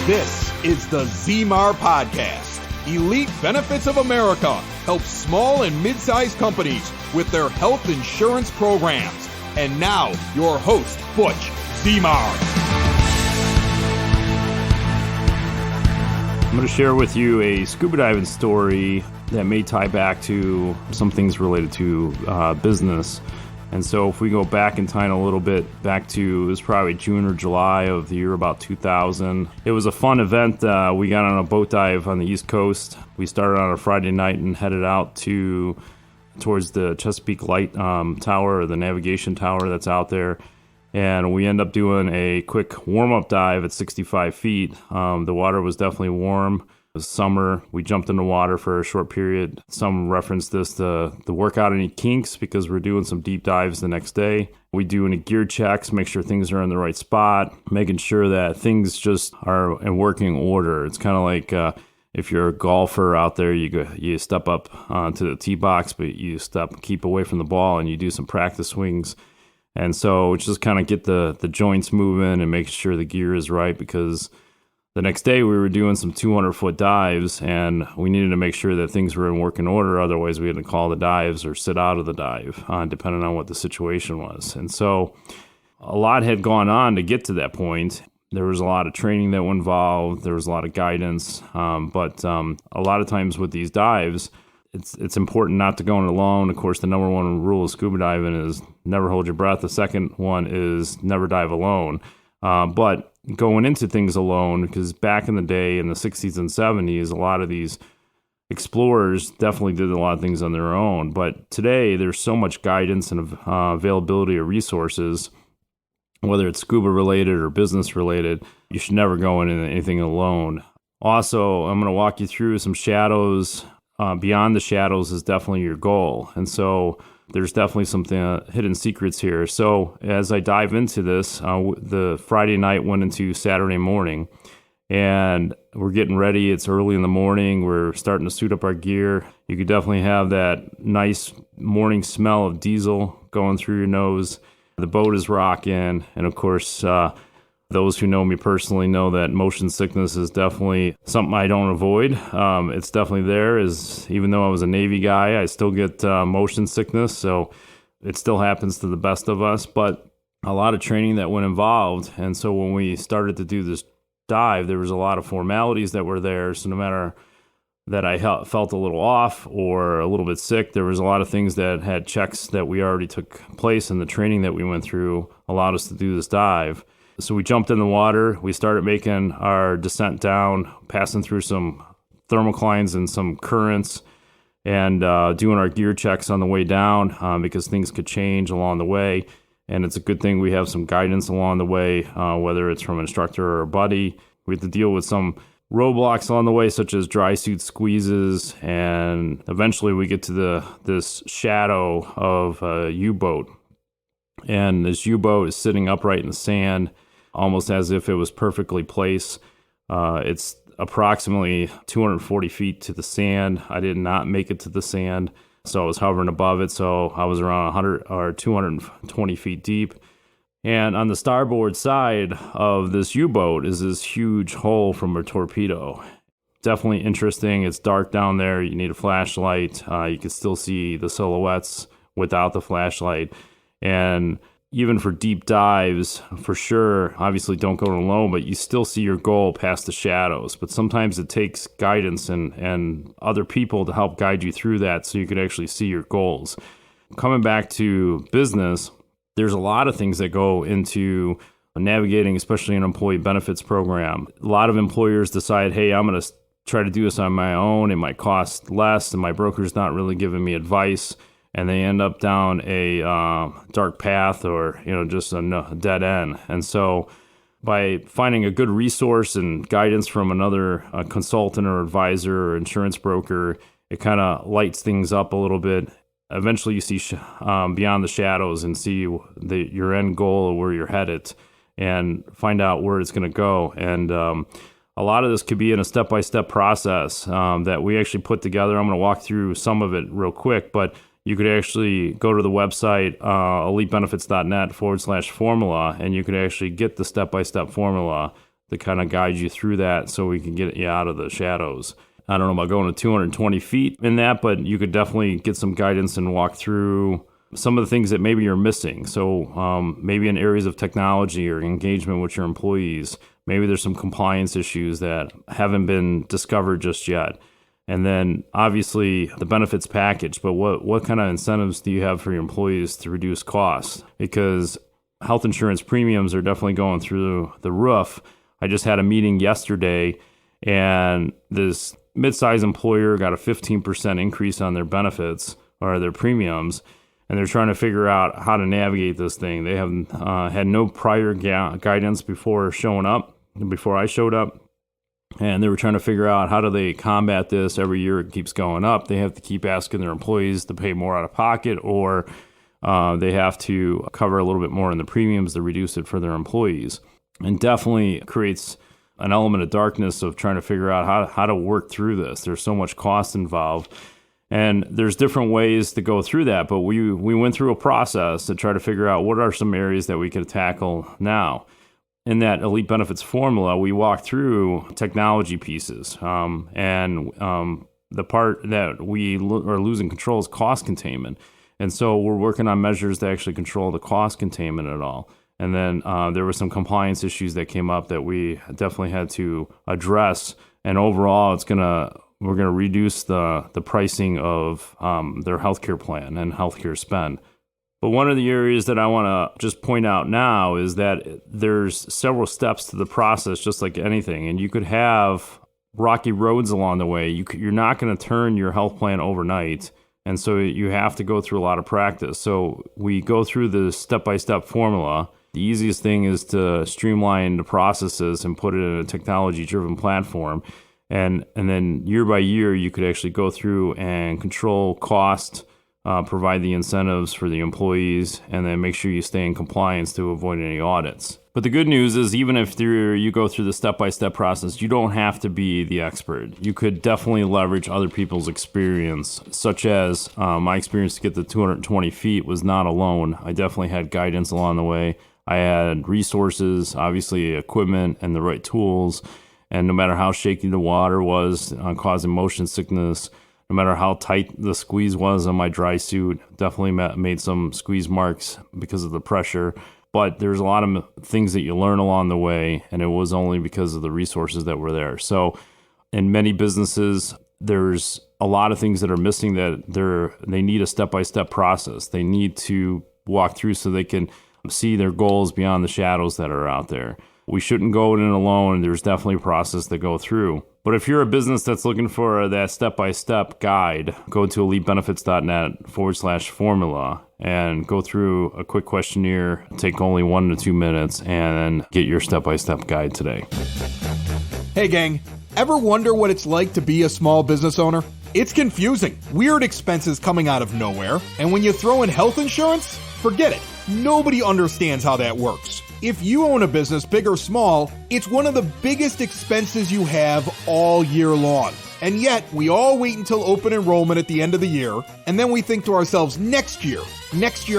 This is the ZMAR Podcast. Elite Benefits of America helps small and mid-sized companies with their health insurance programs. And now, your host, Butch ZMAR. I'm going to share with you a scuba diving story that may tie back to some things related to business. And so if we go back in time a little bit, back to, it was probably June or July of the year about 2000. It was a fun event. We got on a boat dive on the East Coast. We started on a Friday night and headed out towards the Chesapeake Light Tower, or the navigation tower that's out there. And we end up doing a quick warm-up dive at 65 feet. The water was definitely warm. It was summer. We jumped in the water for a short period. Some reference this to work out any kinks because we're doing some deep dives the next day. We do any gear checks, make sure things are in the right spot, making sure that things just are in working order. It's kind of like if you're a golfer out there, you step up onto the tee box, but you keep away from the ball, and you do some practice swings. And so just kind of get the joints moving and make sure the gear is right, because the next day we were doing some 200-foot dives, and we needed to make sure that things were in working order. Otherwise, we had to call the dives or sit out of the dive, depending on what the situation was. And so a lot had gone on to get to that point. There was a lot of training that was involved. There was a lot of guidance. But a lot of times with these dives, it's important not to go in alone. Of course, the number one rule of scuba diving is never hold your breath. The second one is never dive alone. But going into things alone, because back in the day in the 60s and 70s, a lot of these explorers definitely did a lot of things on their own. But today, there's so much guidance and availability of resources, whether it's scuba related or business related, you should never go into anything alone. Also, I'm going to walk you through some shadows. Beyond the shadows is definitely your goal. And so there's definitely some hidden secrets here. So as I dive into this, the Friday night went into Saturday morning, and we're getting ready. It's early in the morning. We're starting to suit up our gear. You could definitely have that nice morning smell of diesel going through your nose. The boat is rocking. And of course, those who know me personally know that motion sickness is definitely something I don't avoid. It's definitely there. Even though I was a Navy guy, I still get motion sickness. So it still happens to the best of us. But a lot of training that went involved. And so when we started to do this dive, there was a lot of formalities that were there. So no matter that I felt a little off or a little bit sick, there was a lot of things that had checks that we already took place, and the training that we went through allowed us to do this dive. So we jumped in the water. We started making our descent down, passing through some thermoclines and some currents, and doing our gear checks on the way down because things could change along the way. And it's a good thing we have some guidance along the way, whether it's from an instructor or a buddy. We have to deal with some roadblocks along the way, such as dry suit squeezes, and eventually we get to this shadow of a U-boat. And this U-boat is sitting upright in the sand, almost as if it was perfectly placed. It's approximately 240 feet to the sand. I did not make it to the sand, so I was hovering above it. So I was around 100 or 220 feet deep. And on the starboard side of this U-boat is this huge hole from a torpedo. Definitely interesting. It's dark down there. You need a flashlight. You can still see the silhouettes without the flashlight. And even for deep dives, for sure, obviously don't go alone, but you still see your goal past the shadows. But sometimes it takes guidance and other people to help guide you through that so you could actually see your goals. Coming back to business, there's a lot of things that go into navigating, especially an employee benefits program. A lot of employers decide, hey, I'm going to try to do this on my own. It might cost less, and my broker's not really giving me advice. And they end up down a dark path, or just a dead end. And so by finding a good resource and guidance from another consultant or advisor or insurance broker, it kind of lights things up a little bit. Eventually you see beyond the shadows and see your end goal or where you're headed, and find out where it's going to go. And a lot of this could be in a step-by-step process that we actually put together. I'm going to walk through some of it real quick, but you could actually go to the website, elitebenefits.net/formula, and you could actually get the step-by-step formula to kind of guide you through that so we can get you out of the shadows. I don't know about going to 220 feet in that, but you could definitely get some guidance and walk through some of the things that maybe you're missing. So maybe in areas of technology or engagement with your employees, maybe there's some compliance issues that haven't been discovered just yet. And then obviously the benefits package, but what kind of incentives do you have for your employees to reduce costs? Because health insurance premiums are definitely going through the roof. I just had a meeting yesterday, and this mid-size employer got a 15% increase on their benefits or their premiums, and they're trying to figure out how to navigate this thing. They have had no prior guidance before I showed up, and they were trying to figure out how do they combat this. Every year it keeps going up. They have to keep asking their employees to pay more out of pocket, or they have to cover a little bit more in the premiums to reduce it for their employees. And definitely creates an element of darkness of trying to figure out how to work through this. There's so much cost involved. And there's different ways to go through that, but we went through a process to try to figure out what are some areas that we could tackle now. In that Elite Benefits formula, we walk through technology pieces, and the part that we are losing control is cost containment. And so we're working on measures to actually control the cost containment at all. And then there were some compliance issues that came up that we definitely had to address. And overall, we're gonna reduce the pricing of their healthcare plan and healthcare spend. But one of the areas that I want to just point out now is that there's several steps to the process, just like anything. And you could have rocky roads along the way. You're not going to turn your health plan overnight. And so you have to go through a lot of practice. So we go through the step-by-step formula. The easiest thing is to streamline the processes and put it in a technology-driven platform. And then year by year, you could actually go through and control cost, provide the incentives for the employees, and then make sure you stay in compliance to avoid any audits. But the good news is, even if you go through the step-by-step process, you don't have to be the expert. You could definitely leverage other people's experience, such as my experience to get the 220 feet was not alone. I definitely had guidance along the way. I had resources, obviously equipment and the right tools, and no matter how shaky the water was, causing motion sickness, no matter how tight the squeeze was on my dry suit, definitely made some squeeze marks because of the pressure. But there's a lot of things that you learn along the way, and it was only because of the resources that were there. So in many businesses, there's a lot of things that are missing, that they need a step-by-step process. They need to walk through so they can see their goals beyond the shadows that are out there. We shouldn't go in alone. There's definitely a process to go through. But if you're a business that's looking for that step-by-step guide, go to elitebenefits.net/formula and go through a quick questionnaire. Take only 1 to 2 minutes and get your step-by-step guide today. Hey gang, ever wonder what it's like to be a small business owner? It's confusing. Weird expenses coming out of nowhere. And when you throw in health insurance, forget it. Nobody understands how that works. If you own a business, big or small, it's one of the biggest expenses you have all year long. And yet, we all wait until open enrollment at the end of the year, and then we think to ourselves, next year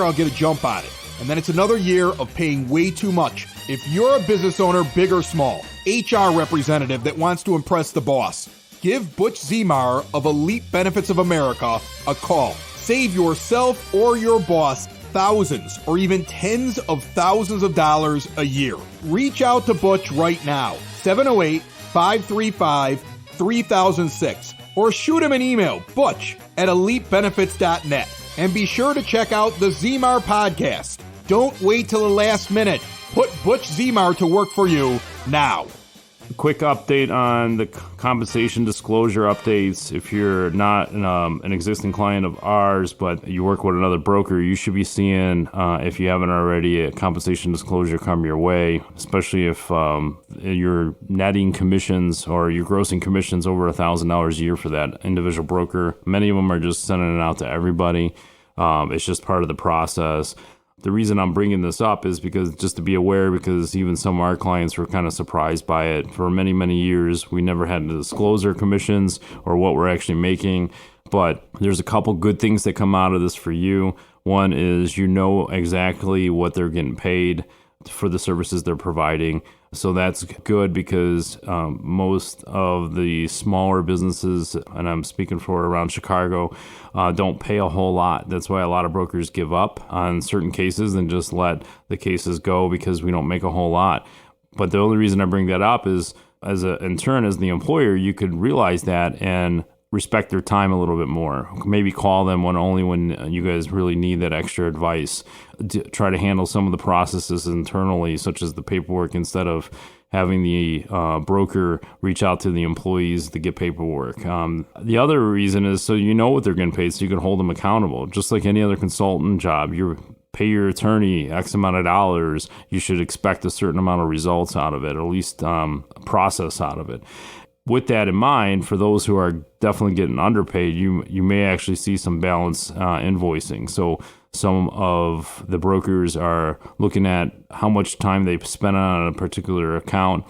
I'll get a jump on it. And then it's another year of paying way too much. If you're a business owner, big or small, HR representative that wants to impress the boss, give Butch Zemar of Elite Benefits of America a call. Save yourself or your boss thousands or even tens of thousands of dollars a year. Reach out to Butch right now, 708-535-3006, or shoot him an email, butch@elitebenefits.net. And be sure to check out the Zemar podcast. Don't wait till the last minute. Put Butch Zemar to work for you now. Quick update on the compensation disclosure updates. If you're not an existing client of ours, but you work with another broker, you should be seeing, if you haven't already, a compensation disclosure come your way, especially if you're netting commissions or you're grossing commissions over $1,000 a year for that individual broker. Many of them are just sending it out to everybody. It's just part of the process. The reason I'm bringing this up is because just to be aware, because even some of our clients were kind of surprised by it. For many, many years, we never had to disclose our commissions or what we're actually making. But there's a couple good things that come out of this for you. One is you know exactly what they're getting paid. for the services they're providing. So that's good because most of the smaller businesses, and I'm speaking for around Chicago, don't pay a whole lot. That's why a lot of brokers give up on certain cases and just let the cases go because we don't make a whole lot. But the only reason I bring that up is, in turn, as the employer, you could realize that and respect their time a little bit more. Maybe call them only when you guys really need that extra advice. Try to handle some of the processes internally, such as the paperwork, instead of having the broker reach out to the employees to get paperwork. The other reason is so you know what they're getting paid, so you can hold them accountable. Just like any other consultant job, pay your attorney X amount of dollars, you should expect a certain amount of results out of it, or at least process out of it. With that in mind, for those who are definitely getting underpaid, you may actually see some balance invoicing. So some of the brokers are looking at how much time they spent on a particular account,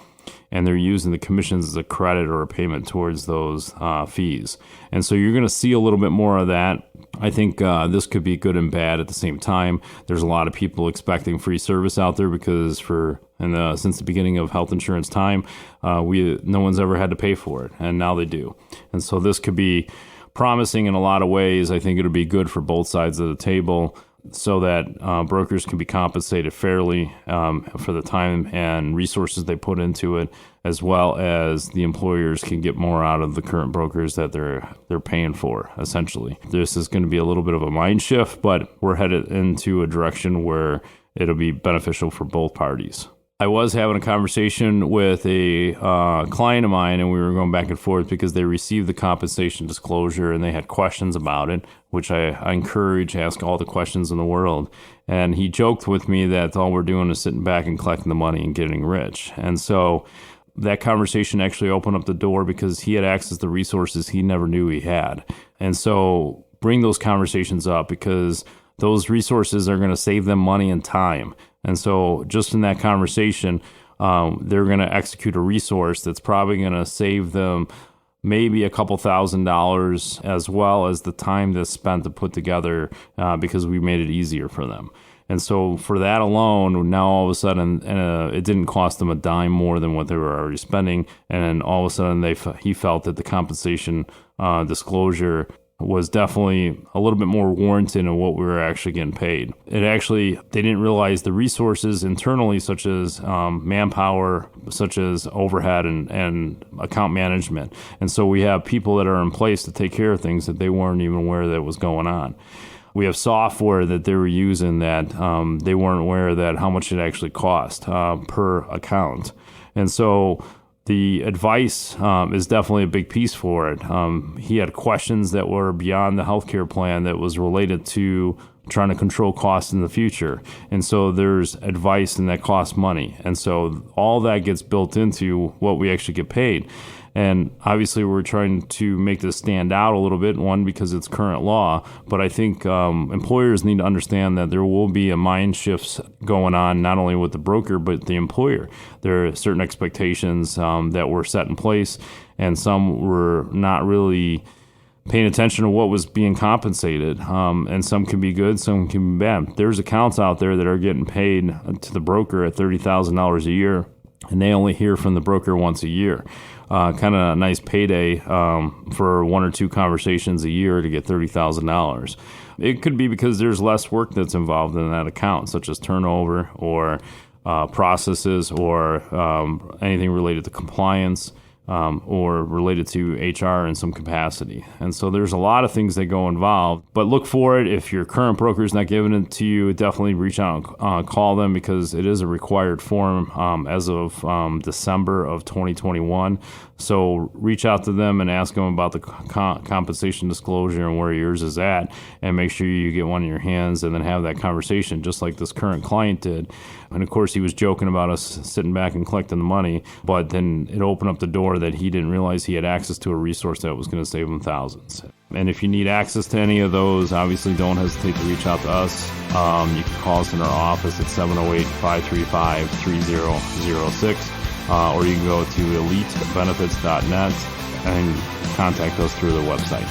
and they're using the commissions as a credit or a payment towards those fees. And so you're going to see a little bit more of that. I think this could be good and bad at the same time. There's a lot of people expecting free service out there because since the beginning of health insurance time, no one's ever had to pay for it, and now they do. And so this could be promising in a lot of ways. I think it'll be good for both sides of the table, so that brokers can be compensated fairly for the time and resources they put into it, as well as the employers can get more out of the current brokers that they're paying for, essentially. This is going to be a little bit of a mind shift, but we're headed into a direction where it'll be beneficial for both parties. I was having a conversation with a client of mine, and we were going back and forth because they received the compensation disclosure and they had questions about it, which I encourage, ask all the questions in the world. And he joked with me that all we're doing is sitting back and collecting the money and getting rich. And so that conversation actually opened up the door because he had access to resources he never knew he had. And so bring those conversations up because those resources are going to save them money and time. And so just in that conversation, they're going to execute a resource that's probably going to save them maybe a couple $1,000s, as well as the time that's spent to put together because we made it easier for them. And so for that alone, now all of a sudden, it didn't cost them a dime more than what they were already spending. And then all of a sudden, he felt that the compensation disclosure was definitely a little bit more warranted in what we were actually getting paid. They didn't realize the resources internally, such as manpower, such as overhead and account management. And so we have people that are in place to take care of things that they weren't even aware that was going on. We have software that they were using that they weren't aware that how much it actually cost per account. And so the advice is definitely a big piece for it. He had questions that were beyond the healthcare plan that was related to trying to control costs in the future. And so there's advice and that costs money. And so all that gets built into what we actually get paid. And obviously we're trying to make this stand out a little bit, one, because it's current law, but I think employers need to understand that there will be a mind shifts going on, not only with the broker, but the employer. There are certain expectations that were set in place, and some were not really paying attention to what was being compensated. And some can be good, some can be bad. There's accounts out there that are getting paid to the broker at $30,000 a year, and they only hear from the broker once a year. Kind of a nice payday for one or two conversations a year to get $30,000. It could be because there's less work that's involved in that account, such as turnover or processes or anything related to compliance or related to HR in some capacity. And so there's a lot of things that go involved, but look for it. If your current broker is not giving it to you, definitely reach out and call them because it is a required form as of December of 2021. So reach out to them and ask them about the compensation disclosure and where yours is at, and make sure you get one in your hands and then have that conversation just like this current client did. And of course, he was joking about us sitting back and collecting the money, but then it opened up the door that he didn't realize he had access to a resource that was going to save him thousands. And if you need access to any of those, obviously don't hesitate to reach out to us. You can call us in our office at 708-535-3006. Or you can go to elitebenefits.net and contact us through the website.